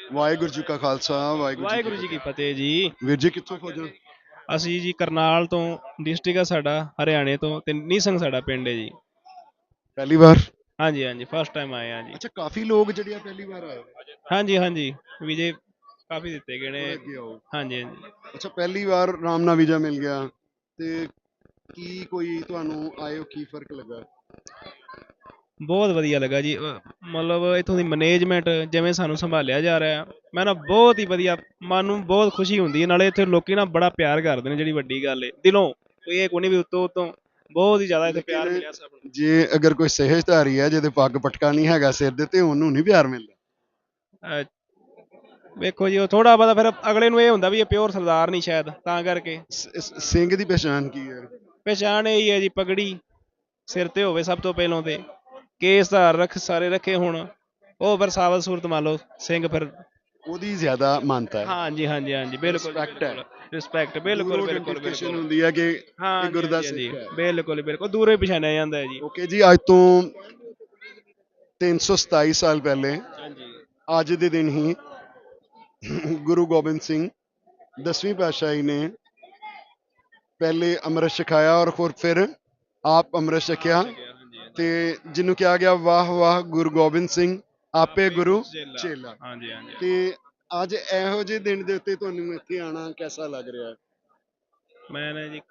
ਵਾਹਿਗੁਰੂ ਜੀ ਕਾ ਖਾਲਸਾ ਵਾਹਿਗੁਰੂ ਜੀ ਕੀ ਵਾਹਿਗੁਰੂ ਜੀ ਕੀ ਫਤਿਹ। ਫਤਿਹ ਜੀ। ਵੀਰ ਜੀ ਕਿੱਥੋਂ ਖੋਜੋ? ਅਸੀਂ ਜੀ ਕਰਨਾਲ ਤੋਂ, ਡਿਸਟ੍ਰਿਕਟ ਆ ਸਾਡਾ ਹਰਿਆਣੇ ਤੋਂ, ਤੇ ਨੀਸੰਗ ਸਾਡਾ ਪਿੰਡ ਹੈ ਜੀ। ਪਹਿਲੀ ਵਾਰ? ਹਾਂਜੀ ਹਾਂਜੀ, ਫਸਟ ਟਾਈਮ ਆਏ ਆ ਜੀ। ਅੱਛਾ, ਕਾਫੀ ਲੋਕ ਜਿਹੜੇ ਆ ਪਹਿਲੀ ਵਾਰ ਆਏ। ਹਾਂਜੀ ਹਾਂਜੀ, ਵੀਜ਼ੇ ਕਾਫੀ ਦਿੱਤੇ ਗਏ ਥੋੜਾ ਨੇ। ਅੱਗੇ ਆਓ। ਹਾਂਜੀ ਹਾਂਜੀ। ਅੱਛਾ, ਪਹਿਲੀ ਵਾਰ ਆਰਾਮ ਨਾਲ ਵੀਜ਼ਾ ਮਿਲ ਗਿਆ ਤੇ ਕੀ ਕੋਈ ਤੁਹਾਨੂੰ ਆਏ ਹੋ ਕੀ ਫਰਕ ਲੱਗਾ? ਬਹੁਤ ਵਧੀਆ ਲੱਗਾ ਜੀ। ਮਤਲਬ ਇੱਥੋਂ ਦੀ ਮੈਨੇਜਮੈਂਟ ਜਿਵੇਂ ਸਾਨੂੰ ਸੰਭਾਲਿਆ ਜਾ ਰਿਹਾ, ਮੈਂ ਨਾ ਬਹੁਤ ਹੀ ਵਧੀਆ, ਮਨ ਨੂੰ ਬਹੁਤ ਖੁਸ਼ੀ ਹੁੰਦੀ ਹੈ। ਨਾਲੇ ਇੱਥੇ ਲੋਕੀ ਨਾ ਬੜਾ ਪਿਆਰ ਕਰਦੇ ਨੇ, ਜਿਹੜੀ ਵੱਡੀ ਗੱਲ ਹੈ, ਦਿਲੋਂ। ਕੋਈ ਇਹ ਕੋਈ ਨਹੀਂ ਵੀ ਉੱਤੋਂ ਉੱਤੋਂ, ਬਹੁਤ ਹੀ ਜ਼ਿਆਦਾ ਇੱਥੇ ਪਿਆਰ ਲੇਕਿਨ ਮਿਲਿਆ ਸਭ ਨੂੰ। ਜੇ ਅਗਰ ਕੋਈ ਸਹਿਜਧਾਰੀ ਹੈ ਜਿਹਦੇ ਪੱਗ ਪਟਕਾ ਨਹੀਂ ਹੈਗਾ ਸਿਰ ਦੇ ਤੇ ਉਹਨੂੰ ਨਹੀਂ ਪਿਆਰ ਮਿਲਦਾ। ਅਹ ਵੇਖੋ ਜੀ, ਉਹ ਥੋੜਾ ਬਹੁਤਾ ਫਿਰ ਅਗਲੇ ਨੂੰ ਇਹ ਹੁੰਦਾ ਵੀ ਇਹ ਪਿਓਰ ਸਰਦਾਰ ਨਹੀਂ ਸ਼ਾਇਦ, ਤਾਂ ਕਰਕੇ। ਸਿੰਘ ਦੀ ਪਛਾਣ ਕੀ ਹੈ? ਪਛਾਣ ਇਹੀ ਹੈ ਜੀ, ਪਗੜੀ ਸਿਰ ਤੇ ਹੋਵੇ ਸਭ ਤੋਂ ਪਹਿਲੋਂ ਤੇ, ਕੇਸ ਧਾਰ ਰੱਖ ਸਾਰੇ ਰੱਖੇ ਹੁਣ, ਉਹ ਫਿਰ ਸਾਵਤ ਸੂਰਤ ਮੰਨ ਲਓ ਸਿੰਘ ਫਿਰ। ਉਹਦੀ ਜ਼ਿਆਦਾ ਮਾਨਤਾ ਹੈ। ਹਾਂਜੀ ਹਾਂਜੀ ਹਾਂਜੀ, ਬਿਲਕੁਲ ਜੀ ਰਿਸਪੈਕਟ ਹੈ। ਬਿਲਕੁਲ। ਰਿਸਪੈਕਟ, ਬਿਲਕੁਲ ਦੂਰੋਂ ਬਿਲਕੁਲ ਆਇਡੈਂਟੀਫਿਕੇਸ਼ਨ ਬਿਲਕੁਲ। ਹੁੰਦੀ ਹੈ ਕਿ ਇਹ ਹਾਂਜੀ ਗੁਰਦਾ ਹਾਂਜੀ ਹਾਂਜੀ, ਸਿੱਖ ਹੈ। ਬਿਲਕੁਲ ਬਿਲਕੁਲ, ਦੂਰੋਂ ਹੀ ਪਛਾਣਿਆ ਜਾਂਦਾ ਹੈ ਜੀ। ਓਕੇ ਜੀ, ਅੱਜ ਤੋਂ 327 ਸਾਲ ਪਹਿਲੇ ਹਾਂਜੀ ਅੱਜ ਦੇ ਦਿਨ ਹੀ ਗੁਰੂ ਗੋਬਿੰਦ ਸਿੰਘ 10ਵੀਂ ਪਾਤਸ਼ਾਹੀ ਨੇ ਪਹਿਲੇ ਅੰਮ੍ਰਿਤ ਛਕਾਇਆ ਔਰ ਫਿਰ ਆਪ ਅੰਮ੍ਰਿਤ ਆਪ ਛਕਿਆ ਛਕਿਆ, ਹਾਂਜੀ ਹਾਂਜੀ। ਤੇ ਜਿਹਨੂੰ ਕਿਹਾ ਗਿਆ ਵਾਹ ਵਾਹ ਗੁਰੂ ਗੋਬਿੰਦ ਸਿੰਘ ਆਪੇ ਆਪੇ ਗੁਰੂ ਚੇਲਾ। ਚੇਲਾ। ਹਾਂਜੀ ਹਾਂਜੀ ਤੇ ਹਾਂਜੀ। ਅੱਜ ਇਹੋ ਜਿਹੇ ਦਿਨ ਦੇ ਉੱਤੇ ਤੁਹਾਨੂੰ ਇੱਥੇ ਆਣਾ ਕੈਸਾ ਲੱਗ ਰਿਹਾ ਹੈ? ਮੈਂ ਨਾ ਜੀ,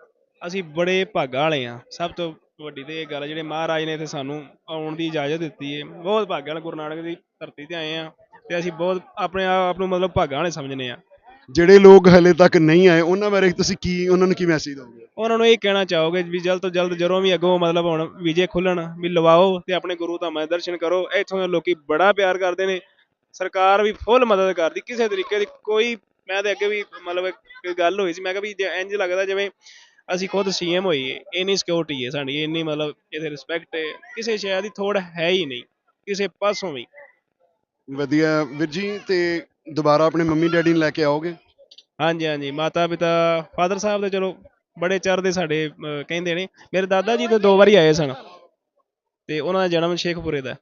ਅਸੀਂ ਬੜੇ ਭਾਗਾਂ ਵਾਲੇ ਹਾਂ। ਸਭ ਤੋਂ ਵੱਡੀ ਤੇ ਇਹ ਗੱਲ ਹੈ, ਜਿਹੜੇ ਮਹਾਰਾਜ ਨੇ ਇੱਥੇ ਸਾਨੂੰ ਆਉਣ ਦੀ ਇਜਾਜ਼ਤ ਦਿੱਤੀ ਹੈ। ਬਹੁਤ ਭਾਗਾਂ ਵਾਲੇ, ਗੁਰੂ ਨਾਨਕ ਦੀ ਧਰਤੀ ਤੇ ਆਏ ਆ, ਤੇ ਅਸੀਂ ਬਹੁਤ ਆਪਣੇ ਆਪ ਨੂੰ ਮਤਲਬ ਭਾਗਾਂ ਵਾਲੇ ਸਮਝਦੇ ਹਾਂ। ਜਿਹੜੇ ਲੋਕ ਹਲੇ ਤੱਕ ਨਹੀਂ ਆਏ ਉਹਨਾਂ ਬਾਰੇ ਤੁਸੀਂ ਕੀ ਉਹਨਾਂ ਨੂੰ ਕੀ ਮੈਸੇਜ ਦੋਗੇ? ਉਹਨਾਂ ਨੂੰ ਇਹ ਕਹਿਣਾ ਚਾਹੋਗੇ ਵੀ ਜਲਦ ਤੋਂ ਜਲਦ ਜਦੋਂ ਵੀ ਅੱਗੋਂ ਮਤਲਬ ਹੁਣ ਵੀਜ਼ੇ ਖੁੱਲਣ ਵੀ ਲਵਾਓ, ਤੇ ਆਪਣੇ ਗੁਰੂ ਧਾਮਾਂ ਦੇ ਦਰਸ਼ਨ ਕਰੋ। ਇੱਥੋਂ ਦੇ ਲੋਕੀ ਬੜਾ ਪਿਆਰ ਕਰਦੇ ਨੇ, ਸਰਕਾਰ ਵੀ ਫੁੱਲ ਮਦਦ ਕਰਦੀ ਕਿਸੇ ਤਰੀਕੇ ਦੀ। ਕੋਈ, ਮੈਂ ਤੇ ਅੱਗੇ ਵੀ ਮਤਲਬ ਇੱਕ ਗੱਲ ਹੋਈ ਸੀ, ਮੈਂ ਕਿਹਾ ਵੀ ਇੰਝ ਲੱਗਦਾ ਜਿਵੇਂ ਅਸੀਂ ਖੁਦ ਸੀਐਮ ਹੋਈਏ, ਇੰਨੀ ਸਿਕਿਉਰਿਟੀ ਹੈ ਸਾਡੀ, ਇੰਨੀ ਮਤਲਬ ਇੱਥੇ ਰਿਸਪੈਕਟ ਹੈ, ਕਿਸੇ ਸ਼ਹਿਰ ਦੀ ਥੋੜ ਹੈ ਹੀ ਨਹੀਂ ਕਿਸੇ ਪਾਸੋਂ ਵੀ। ਵਧੀਆ ਵੀਰ ਜੀ, ਤੇ ਦੁਬਾਰਾ ਆਪਣੇ ਮੰਮੀ ਡੈਡੀ ਨੂੰ ਲੈ ਕੇ ਆਓਗੇ? ਹਾਂਜੀ ਹਾਂਜੀ, ਮਾਤਾ ਪਿਤਾ ਫਾਦਰ ਸਾਹਿਬ ਦੇ ਚਲੋ ਬੜੇ ਚੜ੍ਹਦੇ ਸਾਡੇ, ਕਹਿੰਦੇ ਨੇ। ਮੇਰੇ ਦਾਦਾ ਜੀ ਤਾਂ 2 ਵਾਰੀ ਆਏ ਸਨ, ਤੇ ਉਹਨਾਂ ਦਾ ਜਨਮ ਸ਼ੇਖਪੁਰੇ ਦਾ।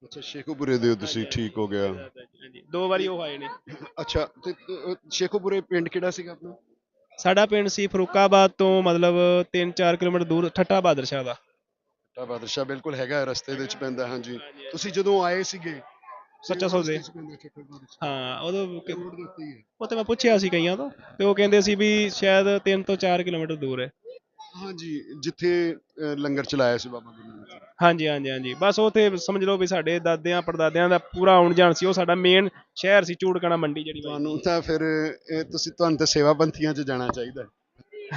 ਅੱਛਾ, ਸ਼ੇਖੂਪੁਰੇ ਦੇ ਹੋ ਹਾਂਜੀ ਤੁਸੀਂ, ਹਾਂਜੀ, ਠੀਕ ਹੋ ਗਿਆ। ਮੇਰੇ ਦਾਦਾ ਜੀ, ਹਾਂਜੀ 2 ਵਾਰੀ ਤੇ ਉਹ ਆਏ ਨੇ। ਅੱਛਾ, ਤੇ ਸ਼ੇਖੂਪੁਰੇ ਪਿੰਡ ਕਿਹੜਾ ਸੀਗਾ ਆਪਣਾ? ਸਾਡਾ ਪਿੰਡ ਸੀ ਫਰੂਕਾਬਾਦ ਤੋਂ ਮਤਲਬ 3-4 ਕਿਲੋਮੀਟਰ ਦੂਰ, ਠੱਠਾ ਬਹਾਦਰ ਸ਼ਾਹ ਦਾ। ਟਾ ਬਾਦਸ਼ਾਹ ਬਿਲਕੁਲ ਹੈਗਾ, ਰਸਤੇ ਦੇ ਵਿੱਚ ਹੈਗਾ। ਪੈਂਦਾ। ਹਾਂਜੀ, ਹਾਂਜੀ ਤੁਸੀਂ ਹਾਂਜੀ, ਜਦੋਂ ਆਏ ਸੀਗੇ ਕੱਚਾ ਸੇਮ ਸੌਦੇ। ਰਸਤੇ 'ਚ ਪੈਂਦਾ ਠੱਠਾ ਬਾਦਸ਼ਾਹ, ਹਾਂ ਉਦੋਂ ਰੋਡ ਦੇ ਉੱਤੇ ਹੀ ਹੈ। ਉਹ ਤੇ ਮੈਂ ਪੁੱਛਿਆ ਸੀ ਕਈਆਂ ਤੋਂ, ਤੇ ਉਹ ਕਹਿੰਦੇ ਸੀ ਵੀ ਸ਼ਾਇਦ 3 ਤੋਂ 4 ਕਿਲੋਮੀਟਰ ਦੂਰ ਹੈ। ਹਾਂਜੀ, ਜਿੱਥੇ ਲੰਗਰ ਚਲਾਇਆ ਸੀ ਬਾਬਾ ਗੁਰੂ ਨਾਨਕ ਨੇ। ਹਾਂਜੀ ਹਾਂਜੀ ਹਾਂਜੀ, ਬਸ ਉੱਥੇ ਸਮਝ ਲਓ ਵੀ ਸਾਡੇ ਦਾਦਿਆਂ ਪੜਦਾਦਿਆਂ ਦਾ ਪੂਰਾ ਆਉਣ ਜਾਣ ਸੀ। ਉਹ ਸਾਡਾ ਮੇਨ ਸ਼ਹਿਰ ਸੀ, ਚੂੜਕਣਾ ਮੰਡੀ ਜਿਹੜੀ ਤੁਹਾਨੂੰ ਵੱਜਦੀ ਤਾਂ ਫਿਰ ਤੁਹਾਨੂੰ ਤਾਂ ਸੇਵਾ ਪੰਥੀਆਂ 'ਚ ਜਾਣਾ ਚਾਹੀਦਾ ਹੈ।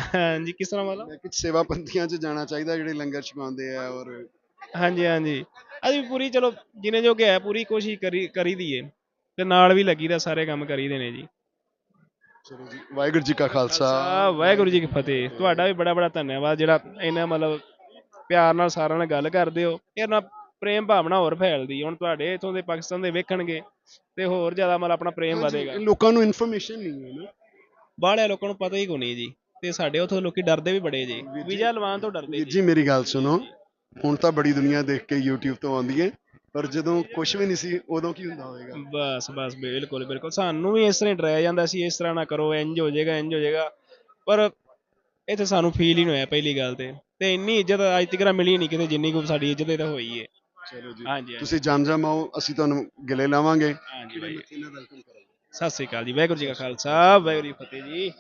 ਹੈ। ਹਾਂਜੀ, ਕਿਸ ਤਰ੍ਹਾਂ ਵਾਲਾ? ਮੈਂ ਕਿ ਸੇਵਾ ਪੰਥੀਆਂ 'ਚ ਜਾਣਾ ਚਾਹੀਦਾ, ਜਿਹੜੇ ਲੰਗਰ ਛਕਾਉਂਦੇ ਆ। ਔਰ ਹਾਂਜੀ ਹਾਂਜੀ, ਅਸੀਂ ਵੀ ਪੂਰੀ ਚਲੋ ਜਿੰਨੇ ਜੋਗੇ ਹੈ ਪੂਰੀ ਕੋਸ਼ਿਸ਼ ਕਰੀ ਦੀ ਏ, ਤੇ ਨਾਲ ਵੀ ਲੱਗੀ ਦਾ, ਸਾਰੇ ਕੰਮ ਕਰੀਦੇ ਨੇ ਜੀ। ਚਲੋ ਜੀ, ਵਾਹਿਗੁਰੂ ਜੀ ਕਾ ਖਾਲਸਾ ਖਾਲਸਾ ਵਾਹਿਗੁਰੂ ਜੀ ਕੀ ਵਾਹਿਗੁਰੂ ਜੀ ਕੀ ਫਤਿਹ। ਤੁਹਾਡਾ ਫਤਿਹ। ਵੀ ਬੜਾ ਬੜਾ ਧੰਨਵਾਦ, ਜਿਹੜਾ ਇਹਨਾਂ ਮਤਲਬ ਪਿਆਰ ਨਾਲ ਸਾਰਿਆਂ ਨਾਲ ਗੱਲ ਕਰਦੇ ਹੋ। ਇਹ ਨਾਲ ਪ੍ਰੇਮ ਭਾਵਨਾ ਹੋਰ ਫੈਲਦੀ। ਹੁਣ ਤੁਹਾਡੇ ਇੱਥੋਂ ਦੇ ਪਾਕਿਸਤਾਨ ਦੇ ਵੇਖਣਗੇ ਤੇ ਹੋਰ ਜ਼ਿਆਦਾ ਮਤਲਬ ਆਪਣਾ ਪ੍ਰੇਮ ਹਾਂਜੀ, ਇਹ ਵਧੇਗਾ। ਲੋਕਾਂ ਨੂੰ ਇਨਫੋਰਮੇਸ਼ਨ ਨਹੀਂ ਹੈ ਨਾ। ਬਾਹਲਿਆਂ ਲੋਕਾਂ ਨੂੰ ਪਤਾ ਹੀ ਕੋਈ ਨਹੀਂ ਜੀ, ਤੇ ਸਾਡੇ ਉੱਥੋਂ ਲੋਕੀ ਡਰਦੇ ਵੀ ਬੜੇ ਜੀ, ਵੀਰ ਜੀ, ਵੀਜ਼ਾ ਲਵਾਉਣ ਤੋਂ ਡਰਦੇ ਵੀਰ ਜੀ। ਜੀ ਮੇਰੀ ਗੱਲ ਜੀ ਸੁਣੋ। ਜੀ। ਹੁਣ ਤਾਂ ਬੜੀ ਦੁਨੀਆ ਦੇਖ ਕੇ YouTube ਤੋਂ ਆਉਂਦੀ ਹੈ, ਪਰ ਜਦੋਂ ਕੁਝ ਵੀ ਨਹੀਂ ਸੀ ਉਦੋਂ ਕੀ ਹੁੰਦਾ ਹੋਵੇਗਾ? ਬਸ ਬਸ, ਬਿਲਕੁਲ ਬਿਲਕੁਲ, ਸਾਨੂੰ ਵੀ ਇਸ ਤਰ੍ਹਾਂ ਹੀ ਡਰਾਇਆ ਜਾਂਦਾ ਸੀ, ਇਸ ਤਰ੍ਹਾਂ ਨਾ ਕਰੋ, ਇੰਝ ਹੋ ਜਾਏਗਾ ਇੰਝ ਹੋ ਜਾਏਗਾ। ਪਰ ਇੱਥੇ ਸਾਨੂੰ ਫੀਲ ਹੀ ਨਹੀਂ ਹੋਇਆ ਪਹਿਲੀ ਗੱਲ ਤੇ ਇੰਨੀ ਇੱਜ਼ਤ ਅੱਜ ਤੱਕ ਮਿਲੀ ਨਹੀਂ ਕਿਤੇ, ਜਿੰਨੀ ਕੁ ਸਾਡੀ ਇੱਜ਼ਤ ਇਹ ਤਾਂ ਹੋਈ ਹੈ। ਚਲੋ ਜੀ, ਹਾਂਜੀ ਤੁਸੀਂ ਹਾਂਜੀ ਜਮ ਆਓ, ਅਸੀਂ ਤੁਹਾਨੂੰ ਗਲੇ ਲਾਵਾਂਗੇ, ਹਾਂਜੀ ਖਿੜੇ ਬਾਈ, ਮੱਥੇ ਨਾਲ ਵੈਲਕਮ ਕਰਾਂਗੇ। ਸਤਿ ਸ੍ਰੀ ਅਕਾਲ ਜੀ। ਵਾਹਿਗੁਰੂ ਜੀ ਸਤਿ ਕਾ ਸ਼੍ਰੀ ਅਕਾਲ, ਸਤਿ ਖਾਲਸਾ, ਸ਼੍ਰੀ ਵਾਹਿਗੁਰੂ ਜੀ ਅਕਾਲ। ਕੀ ਫਤਿਹ ਜੀ।